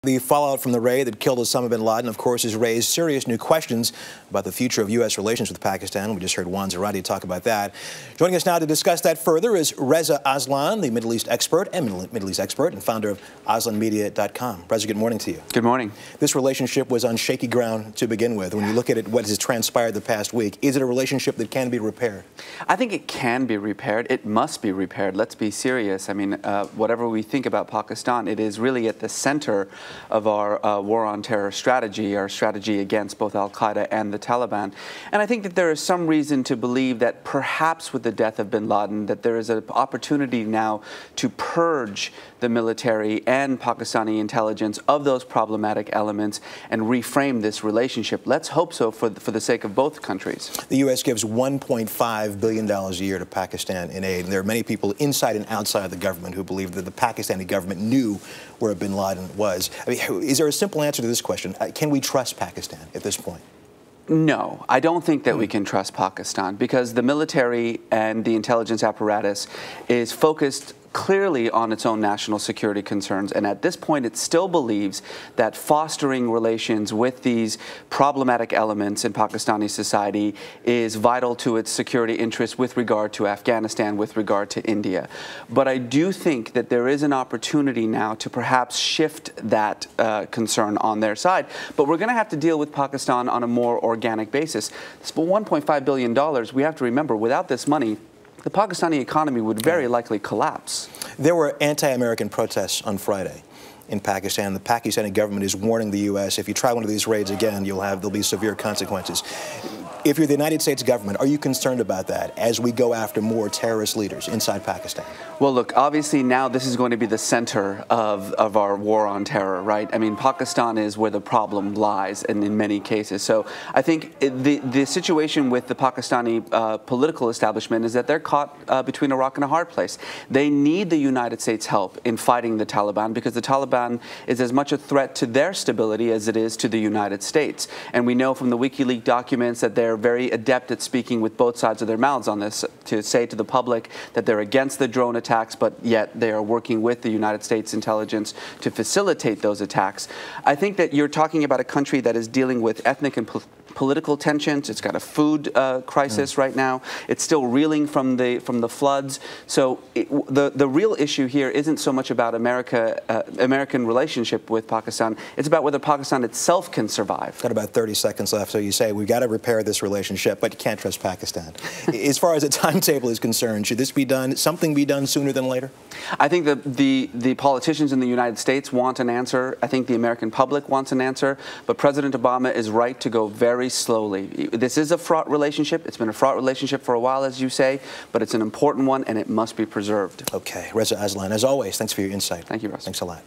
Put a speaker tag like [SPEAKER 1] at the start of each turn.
[SPEAKER 1] The fallout from the raid that killed Osama bin Laden, of course, has raised serious new questions about the future of U.S. relations with Pakistan. We just heard Juan Zarate talk about that. Joining us now to discuss that further is Reza Aslan, the Middle East expert and founder of AslanMedia.com. Reza, good morning to you.
[SPEAKER 2] Good morning.
[SPEAKER 1] This relationship was on shaky ground to begin with. When you look at it, what has transpired the past week, is it a relationship that can be repaired?
[SPEAKER 2] I think it can be repaired. It must be repaired. Let's be serious. I mean, whatever we think about Pakistan, it is really at the center of our war on terror strategy, our strategy against both al-Qaeda and the Taliban. And I think that there is some reason to believe that perhaps with the death of bin Laden, that there is an opportunity now to purge the military and Pakistani intelligence of those problematic elements and reframe this relationship. Let's hope so for the sake of both countries.
[SPEAKER 1] The U.S. gives $1.5 billion a year to Pakistan in aid, and there are many people inside and outside the government who believe that the Pakistani government knew where bin Laden was. I mean, is there a simple answer to this question? Can we trust Pakistan at this point?
[SPEAKER 2] No, I don't think that we can trust Pakistan because the military and the intelligence apparatus is focused clearly on its own national security concerns, and at this point it still believes that fostering relations with these problematic elements in Pakistani society is vital to its security interests with regard to Afghanistan, with regard to India. But I do think that there is an opportunity now to perhaps shift that concern on their side. But we're going to have to deal with Pakistan on a more organic basis. This $1.5 billion, we have to remember, without this money, the Pakistani economy would very likely collapse.
[SPEAKER 1] There were anti-American protests on Friday in Pakistan. The Pakistani government is warning the U.S. if you try one of these raids again, there'll be severe consequences. If you're the United States government, are you concerned about that as we go after more terrorist leaders inside Pakistan?
[SPEAKER 2] Well, look, obviously now this is going to be the center of our war on terror, right? I mean, Pakistan is where the problem lies, and in many cases. So I think the situation with the Pakistani political establishment is that they're caught between a rock and a hard place. They need the United States' help in fighting the Taliban because the Taliban is as much a threat to their stability as it is to the United States. And we know from the WikiLeaks documents that they're very adept at speaking with both sides of their mouths on this, to say to the public that they're against the drone attacks, but yet they are working with the United States intelligence to facilitate those attacks. I think that you're talking about a country that is dealing with ethnic and political tensions. It's got a food crisis right now. It's still reeling from the floods. So the real issue here isn't so much about American relationship with Pakistan. It's about whether Pakistan itself can survive.
[SPEAKER 1] Got about 30 seconds left. So you say we've got to repair this relationship, but you can't trust Pakistan. As far as a timetable is concerned, should this be done? Something be done sooner than later?
[SPEAKER 2] I think the politicians in the United States want an answer. I think the American public wants an answer. But President Obama is right to go very slowly. This is a fraught relationship. It's been a fraught relationship for a while, as you say, but it's an important one, and it must be preserved.
[SPEAKER 1] Okay. Reza Aslan, as always, thanks for your insight.
[SPEAKER 2] Thank you, Russ.
[SPEAKER 1] Thanks a lot.